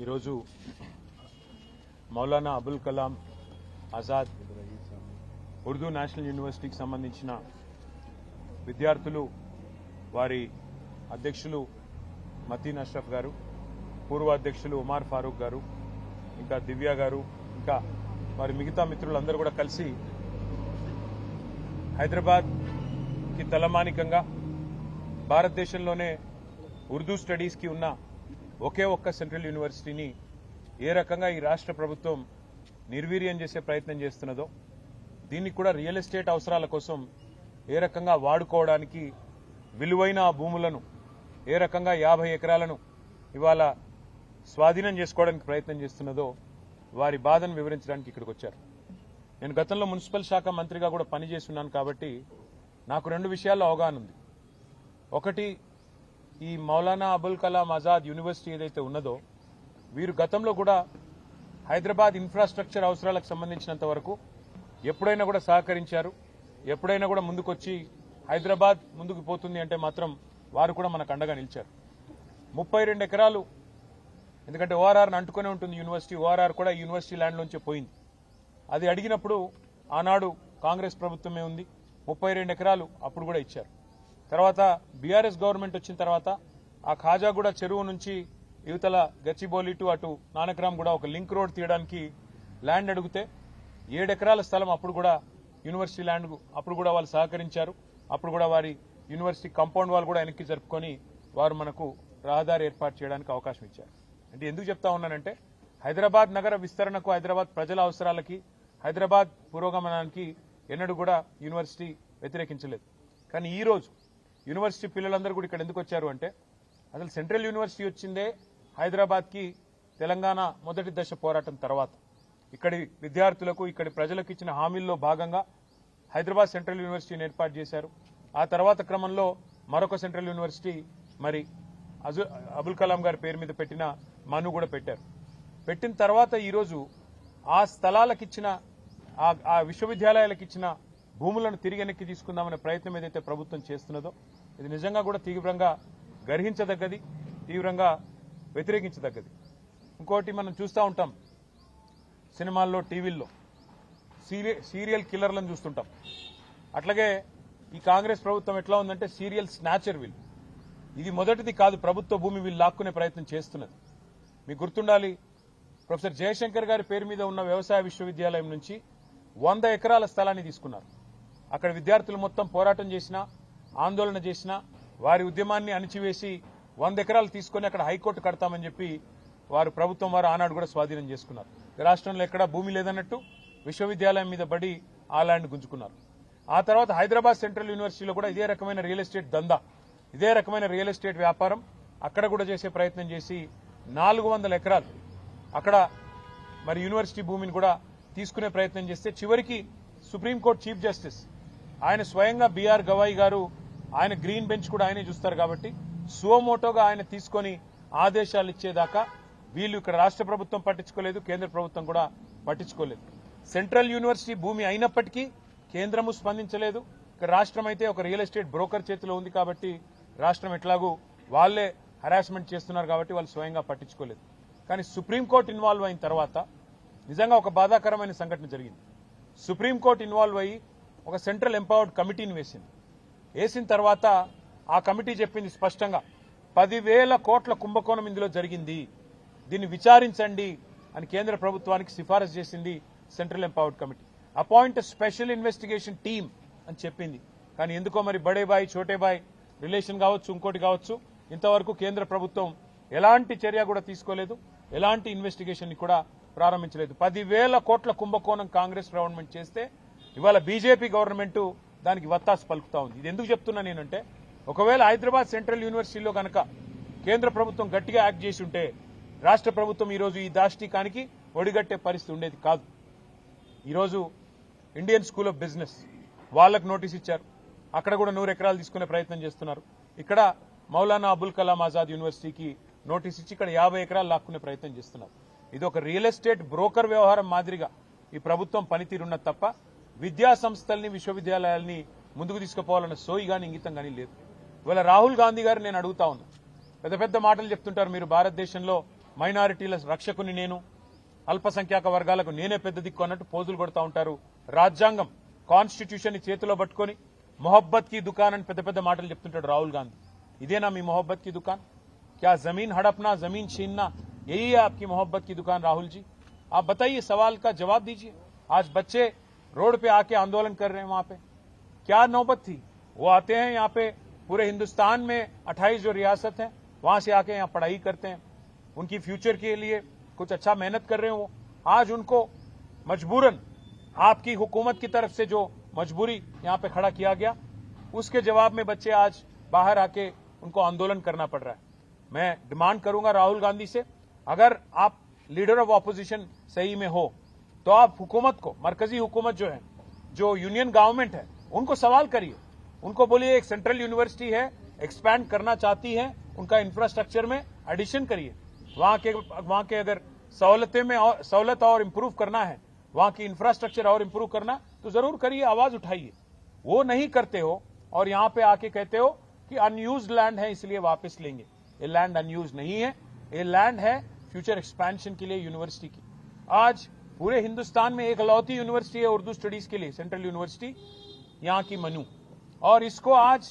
ఈరోజు మౌలానా అబుల్ కలాం ఆజాద్ ఉర్దూ నేషనల్ యూనివర్సిటీకి సంబంధించిన విద్యార్థులు వారి అధ్యక్షులు మతీన్ అష్రఫ్ గారు, పూర్వ అధ్యక్షులు ఉమార్ ఫారూక్ గారు, ఇంకా దివ్య గారు, ఇంకా వారి మిగతా మిత్రులందరూ కూడా కలిసి హైదరాబాద్కి తలమానికంగా భారతదేశంలోనే ఉర్దూ స్టడీస్కి ఉన్న ఒకే ఒక్క సెంట్రల్ యూనివర్సిటీని ఏ రకంగా ఈ రాష్ట్ర ప్రభుత్వం నిర్వీర్యం చేసే ప్రయత్నం చేస్తున్నదో, దీన్ని కూడా రియల్ ఎస్టేట్ అవసరాల కోసం ఏ రకంగా వాడుకోవడానికి విలువైన భూములను ఏ రకంగా 50 ఎకరాలను ఇవాళ స్వాధీనం చేసుకోవడానికి ప్రయత్నం చేస్తున్నదో వారి బాధను వివరించడానికి ఇక్కడికి వచ్చారు. నేను గతంలో మున్సిపల్ శాఖ మంత్రిగా కూడా పనిచేస్తున్నాను కాబట్టి నాకు 2 విషయాల్లో అవగాహన ఉంది. ఒకటి, ఈ మౌలానా అబుల్ కలాం ఆజాద్ యూనివర్సిటీ ఏదైతే ఉన్నదో వీరు గతంలో కూడా హైదరాబాద్ ఇన్ఫ్రాస్ట్రక్చర్ అవసరాలకు సంబంధించినంత వరకు ఎప్పుడైనా కూడా సహకరించారు. ఎప్పుడైనా కూడా ముందుకొచ్చి హైదరాబాద్ ముందుకు పోతుంది అంటే మాత్రం వారు కూడా మనకు అండగా నిలిచారు. 32 ఎకరాలు, ఎందుకంటే ఓఆర్ఆర్ని అంటుకునే ఉంటుంది యూనివర్సిటీ, ఓఆర్ఆర్ కూడా యూనివర్సిటీ ల్యాండ్లోంచే పోయింది. అది అడిగినప్పుడు ఆనాడు కాంగ్రెస్ ప్రభుత్వమే ఉంది, 32 ఎకరాలు అప్పుడు కూడా ఇచ్చారు. తర్వాత బీఆర్ఎస్ గవర్నమెంట్ వచ్చిన తర్వాత ఆ ఖాజాగూడ చెరువు నుంచి యువతల గచ్చిబౌలి టు అటు నానక్రామ్ కూడా ఒక లింక్ రోడ్ తీయడానికి ల్యాండ్ అడిగితే 7 ఎకరాల స్థలం అప్పుడు కూడా యూనివర్సిటీ ల్యాండ్ అప్పుడు కూడా వాళ్ళు సహకరించారు. అప్పుడు కూడా వారి యూనివర్సిటీ కాంపౌండ్ వాళ్ళు కూడా వెనక్కి జరుపుకొని వారు మనకు రహదారి ఏర్పాటు చేయడానికి అవకాశం ఇచ్చారు. అంటే ఎందుకు చెప్తా ఉన్నానంటే హైదరాబాద్ నగర విస్తరణకు, హైదరాబాద్ ప్రజల అవసరాలకి, హైదరాబాద్ పురోగమనానికి ఎన్నడూ కూడా యూనివర్సిటీ వ్యతిరేకించలేదు. కానీ ఈ రోజు యూనివర్సిటీ పిల్లలందరూ కూడా ఇక్కడ ఎందుకు వచ్చారు అంటే అసలు సెంట్రల్ యూనివర్సిటీ వచ్చిందే హైదరాబాద్కి తెలంగాణ మొదటి దశ పోరాటం తర్వాత ఇక్కడి విద్యార్థులకు, ఇక్కడి ప్రజలకు ఇచ్చిన హామీల్లో భాగంగా హైదరాబాద్ సెంట్రల్ యూనివర్సిటీని ఏర్పాటు చేశారు. ఆ తర్వాత క్రమంలో మరొక సెంట్రల్ యూనివర్సిటీ మరి అబుల్ కలాం గారి పేరు మీద పెట్టిన మను కూడా పెట్టారు. పెట్టిన తర్వాత ఈరోజు ఆ స్థలాలకిచ్చిన ఆ విశ్వవిద్యాలయాలకు ఇచ్చిన భూములను తిరిగి వెనక్కి తీసుకుందామనే ప్రయత్నం ఏదైతే ప్రభుత్వం చేస్తున్నదో ఇది నిజంగా కూడా తీవ్రంగా గర్హించదగ్గది, తీవ్రంగా వ్యతిరేకించదగ్గది. ఇంకోటి మనం చూస్తూ ఉంటాం సినిమాల్లో, టీవీల్లో సీరియల్ కిల్లర్లను చూస్తుంటాం. అట్లాగే ఈ కాంగ్రెస్ ప్రభుత్వం ఎట్లా ఉందంటే సీరియల్ స్నాచర్ వీళ్ళు. ఇది మొదటిది కాదు, ప్రభుత్వ భూమి వీళ్ళు లాక్కునే ప్రయత్నం చేస్తున్నది. మీకు గుర్తుండాలి, ప్రొఫెసర్ జయశంకర్ గారి పేరు మీద ఉన్న వ్యవసాయ విశ్వవిద్యాలయం నుంచి 100 ఎకరాల స్థలాన్ని తీసుకున్నారు. అక్కడ విద్యార్థులు మొత్తం పోరాటం చేసినా, ఆందోళన చేసినా వారి ఉద్యమాన్ని అణిచివేసి 100 ఎకరాలు తీసుకుని అక్కడ హైకోర్టు కడతామని చెప్పి వారు ప్రభుత్వం వారు ఆనాడు కూడా స్వాధీనం చేసుకున్నారు. రాష్ట్రంలో ఎక్కడా భూమి లేదన్నట్టు విశ్వవిద్యాలయం మీద పడి ఆ ల్యాండ్ గుంజుకున్నారు. ఆ తర్వాత హైదరాబాద్ సెంట్రల్ యూనివర్సిటీలో కూడా ఇదే రకమైన రియల్ ఎస్టేట్ దందా, ఇదే రకమైన రియల్ ఎస్టేట్ వ్యాపారం అక్కడ కూడా చేసే ప్రయత్నం చేసి 400 ఎకరాలు అక్కడ మరి యూనివర్సిటీ భూమిని కూడా తీసుకునే ప్రయత్నం చేస్తే చివరికి సుప్రీంకోర్టు చీఫ్ జస్టిస్ ఆయన స్వయంగా బీఆర్ గవాయి గారు, ఆయన గ్రీన్ బెంచ్ కూడా ఆయనే చూస్తారు కాబట్టి సువమోటోగా ఆయన తీసుకొని ఆదేశాలు ఇచ్చేదాకా వీళ్ళు ఇక్కడ రాష్ట్ర ప్రభుత్వం పట్టించుకోలేదు, కేంద్ర ప్రభుత్వం కూడా పట్టించుకోలేదు. సెంట్రల్ యూనివర్సిటీ భూమి అయినప్పటికీ కేంద్రము స్పందించలేదు. ఇక్కడ రాష్ట్రం అయితే ఒక రియల్ ఎస్టేట్ బ్రోకర్ చేతిలో ఉంది కాబట్టి రాష్ట్రం ఎట్లాగూ వాళ్లే హరాస్మెంట్ చేస్తున్నారు కాబట్టి వాళ్ళు స్వయంగా పట్టించుకోలేదు. కానీ సుప్రీంకోర్టు ఇన్వాల్వ్ అయిన తర్వాత నిజంగా ఒక బాధాకరమైన సంఘటన జరిగింది. సుప్రీంకోర్టు ఇన్వాల్వ్ అయ్యి ఒక సెంట్రల్ ఎంపవర్డ్ కమిటీని వేసిన తర్వాత ఆ కమిటీ చెప్పింది స్పష్టంగా 10,000 కోట్ల కుంభకోణం ఇందులో జరిగింది, దీన్ని విచారించండి అని కేంద్ర ప్రభుత్వానికి సిఫారసు చేసింది central empowered committee. Appoint special investigation team అని చెప్పింది. కానీ ఎందుకో మరి బడే బాయ్ చోటే బాయ్ రిలేషన్ కావచ్చు, ఇంకోటి కావచ్చు, ఇంతవరకు కేంద్ర ప్రభుత్వం ఎలాంటి చర్య కూడా తీసుకోలేదు, ఎలాంటి ఇన్వెస్టిగేషన్ కూడా ప్రారంభించలేదు. 10,000 కోట్ల కుంభకోణం కాంగ్రెస్ గవర్నమెంట్ చేస్తే ఇవాళ బీజేపీ గవర్నమెంట్ దానికి వత్తాసు పలుకుతా ఉంది. ఇది ఎందుకు చెప్తున్నా నేనంటే ఒకవేళ హైదరాబాద్ సెంట్రల్ యూనివర్సిటీలో కనుక కేంద్ర ప్రభుత్వం గట్టిగా యాక్ట్ చేసి ఉంటే రాష్ట్ర ప్రభుత్వం ఈరోజు ఈ దాష్టికానికి ఒడిగట్టే పరిస్థితి ఉండేది కాదు. ఈరోజు ఇండియన్ స్కూల్ ఆఫ్ బిజినెస్ వాళ్లకు నోటీస్ ఇచ్చారు, అక్కడ కూడా 100 ఎకరాలు తీసుకునే ప్రయత్నం చేస్తున్నారు. ఇక్కడ మౌలానా అబుల్ కలాం ఆజాద్ యూనివర్సిటీకి నోటీస్ ఇచ్చి ఇక్కడ 50 ఎకరాలు లాక్కునే ప్రయత్నం చేస్తున్నారు. ఇది ఒక రియల్ ఎస్టేట్ బ్రోకర్ వ్యవహారం మాదిరిగా ఈ ప్రభుత్వం పనితీరున్నది తప్ప విద్యా సంస్థల్ని, విశ్వవిద్యాలయాల్ని ముందుకు తీసుకుపోవాలన్న సోయి గాని ఇంగితం గానీ లేదు. ఇవాళ రాహుల్ గాంధీ గారు నేను అడుగుతా ఉన్నా, పెద్ద పెద్ద మాటలు చెప్తుంటారు, మీరు భారతదేశంలో మైనారిటీల రక్షకుని నేను, అల్పసంఖ్యాక వర్గాలకు నేనే పెద్ద దిక్కు అన్నట్టు పోజులు కొడతా ఉంటారు. రాజ్యాంగం కాన్స్టిట్యూషన్ ని చేతిలో పట్టుకొని మొహబ్బత్ కి దుకాన్ అని పెద్ద పెద్ద మాటలు చెప్తుంటాడు రాహుల్ గాంధీ. ఇదేనా మీ మొహబ్బత్ की दुकान? क्या जमीन हड़पना, जमीन छीनना, यही है आपकी मोहब्बत की दुकान? राहुल जी, आप बताइए, सवाल का जवाब दीजिए। आज बच्चे रोड पे आके आंदोलन कर रहे हैं, वहां पे क्या नौबत थी? वो आते हैं यहाँ पे, पूरे हिंदुस्तान में 28 जो रियासत है वहां से आके यहाँ पढ़ाई करते हैं, उनकी फ्यूचर के लिए कुछ अच्छा मेहनत कर रहे हैं वो। आज उनको मजबूरन आपकी हुकूमत की तरफ से जो मजबूरी यहाँ पे खड़ा किया गया, उसके जवाब में बच्चे आज बाहर आके उनको आंदोलन करना पड़ रहा है। मैं डिमांड करूंगा राहुल गांधी से, अगर आप लीडर ऑफ ऑपोजिशन सही में हो तो आप हुकूमत को, मरकजी हुकूमत जो है, जो यूनियन गवर्नमेंट है, उनको सवाल करिए, उनको बोलिए एक सेंट्रल यूनिवर्सिटी है, एक्सपैंड करना चाहती है, उनका इंफ्रास्ट्रक्चर में एडिशन करिए। वहां के अगर सहूलत और इंप्रूव करना है, वहां की इंफ्रास्ट्रक्चर और इंप्रूव करना, तो जरूर करिए, आवाज उठाइए। वो नहीं करते हो और यहां पे आके कहते हो कि अनयूज लैंड है इसलिए वापस लेंगे। ये लैंड अनयूज नहीं है, ये लैंड है फ्यूचर एक्सपेंशन के लिए यूनिवर्सिटी की। आज पूरे हिंदुस्तान में एक लौती यूनिवर्सिटी है उर्दू स्टडीज के लिए, सेंट्रल यूनिवर्सिटी, यहाँ की मनु। और इसको आज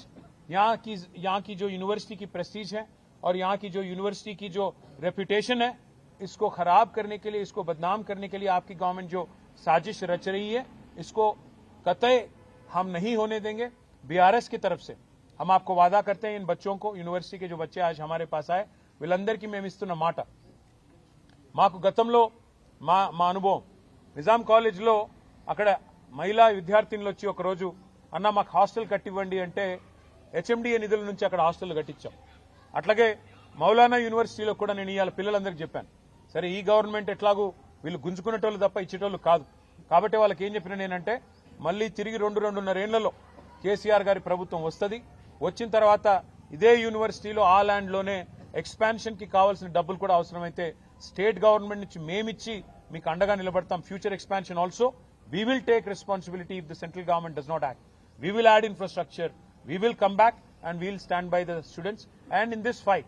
यहाँ की जो यूनिवर्सिटी की प्रेस्टीज है और यहाँ की जो यूनिवर्सिटी की जो रेपुटेशन है, इसको खराब करने के लिए, इसको बदनाम करने के लिए आपकी गवर्नमेंट जो साजिश रच रही है, इसको कतई हम नहीं होने देंगे। बीआरएस की तरफ से हम आपको वादा करते हैं, इन बच्चों को, यूनिवर्सिटी के जो बच्चे आज हमारे पास आए, వీళ్ళందరికీ మేము ఇస్తున్న మాట, మాకు గతంలో మా అనుభవం నిజాం కాలేజ్లో అక్కడ మహిళా విద్యార్థినులు వచ్చి ఒకరోజు అన్న మాకు హాస్టల్ కట్టివ్వండి అంటే హెచ్ఎండిఏ నిధుల నుంచి అక్కడ హాస్టల్ కట్టించాం. అట్లాగే మౌలానా యూనివర్సిటీలో కూడా నేను ఇవాళ పిల్లలందరికీ చెప్పాను, సరే ఈ గవర్నమెంట్ ఎట్లాగూ వీళ్ళు గుంజుకునేటోళ్ళు తప్ప ఇచ్చేటోళ్ళు కాదు, కాబట్టి వాళ్ళకి ఏం చెప్పిన నేనంటే, మళ్ళీ తిరిగి 2-2.5 ఏళ్లలో కేసీఆర్ గారి ప్రభుత్వం వస్తుంది, వచ్చిన తర్వాత ఇదే యూనివర్సిటీలో ఆ ల్యాండ్ లోనే ఎక్స్పాన్షన్ కి కావాల్సిన డబ్బులు కూడా అవసరమైతే స్టేట్ గవర్నమెంట్ నుంచి మేమిచ్చి మీకు అండగా నిలబడతాం. Future expansion also we will take responsibility if the central government does not act. We will add infrastructure, we will come back and we will stand by the students. And in this fight,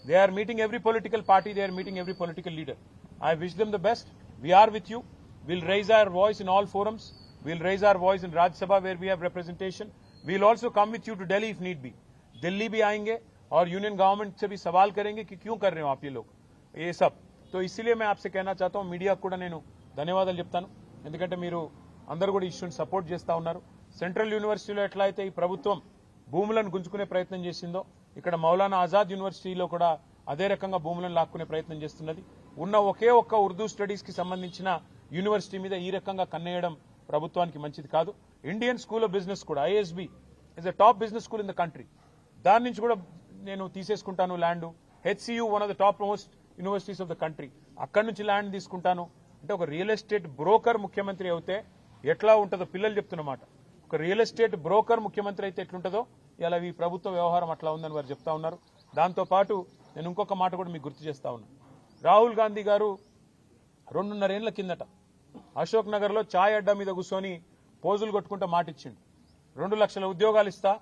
they are meeting every political party, they are meeting every political leader. I wish them the best. We are with you. We'll raise our voice in all forums. We'll raise our voice in Rajya Sabha where we have representation. We'll also come with you to Delhi if need be. Delhi भी आएंगे और union government से भी सवाल करेंगे कि क्यों कर रहे हो आप ये लोग ये सब. तो इसीलिए मैं आपसे कहना चाहता हूं, మీడియా కూడా నేను ధన్యవాదాలు చెప్తాను, ఎందుకంటే మీరు అందరూ కూడా ఇష్యూని సపోర్ట్ చేస్తా ఉన్నారు. సెంట్రల్ యూనివర్సిటీలో ఎట్లా అయితే ఈ ప్రభుత్వం భూములను గుంజుకునే ప్రయత్నం చేసిందో, ఇక్కడ మౌలానా ఆజాద్ యూనివర్సిటీలో కూడా అదే రకంగా భూములను లాక్కునే ప్రయత్నం చేస్తున్నది. ఉన్న ఒకే ఒక్క ఉర్దూ స్టడీస్ కి సంబంధించిన యూనివర్సిటీ మీద ఈ రకంగా కన్నేయడం ప్రభుత్వానికి మంచిది కాదు. ఇండియన్ స్కూల్ ఆఫ్ బిజినెస్ కూడా, ISB is a top business school in the country, దాని నుంచి కూడా నేను తీసేసుకుంటాను land. HCU one of the top most universities of the country, అక్కడి నుంచి ల్యాండ్ తీసుకుంటాను అంటే ఒక రియల్ ఎస్టేట్ బ్రోకర్ ముఖ్యమంత్రి అయితే ఎట్లా ఉంటుందో పిల్లలు చెప్తున్నమాట. ఒక రియల్ ఎస్టేట్ బ్రోకర్ ముఖ్యమంత్రి అయితే ఎట్లుంటుందో ఇలా ఈ ప్రభుత్వ వ్యవహారం అట్లా ఉందని వారు చెప్తా ఉన్నారు. దాంతో పాటు నేను ఇంకొక మాట కూడా మీకు గుర్తు చేస్తా ఉన్నా. రాహుల్ గాంధీ గారు 2.5 ఏళ్ల కిందట అశోక్ నగర్ లో ఛాయ్ అడ్డా మీద కూర్చొని పోజులు కొట్టుకుంటా మాట ఇచ్చిండు. 2 లక్షల ఉద్యోగాలు ఇస్తా,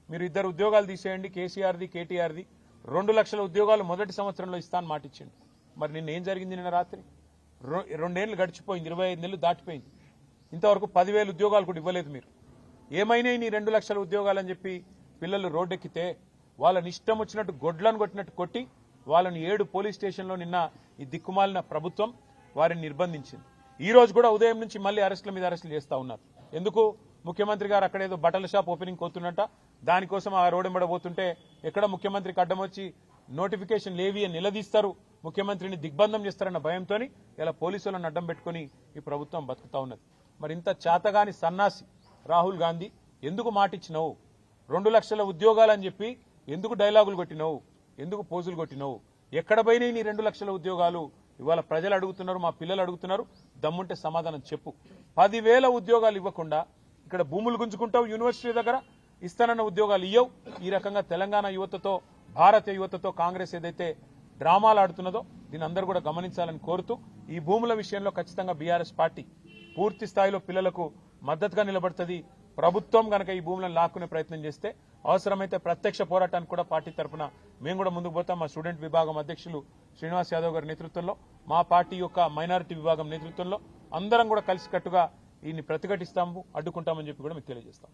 మీరు 2 ఉద్యోగాలు తీసేయండి, కేసీఆర్ది కేటీఆర్ది, 2 లక్షల ఉద్యోగాలు మొదటి సంవత్సరంలో ఇస్తా అని మాట ఇచ్చిండు. మరి నిన్న ఏం జరిగింది? నిన్న రాత్రి 2 ఏళ్లు గడిచిపోయింది, 25 నెలలు దాటిపోయింది, ఇంతవరకు 10,000 ఉద్యోగాలు కూడా ఇవ్వలేదు. మీరు ఏమైనా నీ 2 లక్షల ఉద్యోగాలు అని చెప్పి పిల్లలు రోడ్డెక్కితే వాళ్ళని ఇష్టం వచ్చినట్టు గొడ్లను కొట్టినట్టు కొట్టి వాళ్ళని 7 పోలీస్ స్టేషన్లో నిన్న ఈ దిక్కుమాలిన ప్రభుత్వం వారిని నిర్బంధించింది. ఈ రోజు కూడా ఉదయం నుంచి మళ్ళీ అరెస్టుల మీద అరెస్టులు చేస్తా ఉన్నారు. ఎందుకు? ముఖ్యమంత్రి గారు అక్కడ ఏదో బట్టల షాప్ ఓపెనింగ్ పోతున్నట్ట, దానికోసం ఆ రోడ్డెంబడబోతుంటే ఎక్కడ ముఖ్యమంత్రికి అడ్డం వచ్చి నోటిఫికేషన్ లేవి అని నిలదీస్తారు, ముఖ్యమంత్రిని దిగ్బంధం చేస్తారన్న భయంతో ఇలా పోలీసులను అడ్డం పెట్టుకుని ఈ ప్రభుత్వం బతుకుతా ఉన్నది. మరి ఇంత చేతగాని సన్నాసి రాహుల్ గాంధీ ఎందుకు మాటిచ్చినావు? 2 లక్షల ఉద్యోగాలని చెప్పి ఎందుకు డైలాగులు కొట్టినావు? ఎందుకు పోజులు కొట్టినావు? ఎక్కడ పోయినాయి నీ 2 లక్షల ఉద్యోగాలు? ఇవాళ ప్రజలు అడుగుతున్నారు, మా పిల్లలు అడుగుతున్నారు, దమ్ముంటే సమాధానం చెప్పు. 10,000 ఉద్యోగాలు ఇవ్వకుండా ఇక్కడ భూములు గుంజుకుంటావు, యూనివర్సిటీ దగ్గర ఇస్తానన్న ఉద్యోగాలు ఇవ్వవు. ఈ రకంగా తెలంగాణ యువతతో, భారతీయ యువతతో కాంగ్రెస్ ఏదైతే డ్రామాలు ఆడుతున్నదో దీని అందరూ కూడా గమనించాలని కోరుతూ, ఈ భూముల విషయంలో ఖచ్చితంగా బీఆర్ఎస్ పార్టీ పూర్తి స్థాయిలో పిల్లలకు మద్దతుగా నిలబడుతుంది. ప్రభుత్వం గనక ఈ భూములను లాక్కునే ప్రయత్నం చేస్తే అవసరమైతే ప్రత్యక్ష పోరాటానికి కూడా పార్టీ తరఫున మేము కూడా ముందుకు పోతాం. మా స్టూడెంట్ విభాగం అధ్యక్షులు శ్రీనివాస్ యాదవ్ గారి నేతృత్వంలో, మా పార్టీ యొక్క మైనారిటీ విభాగం నేతృత్వంలో అందరం కూడా కలిసికట్టుగా ఈయన్ని ప్రతిఘటిస్తాము, అడ్డుకుంటామని చెప్పి కూడా మీకు తెలియజేస్తాం.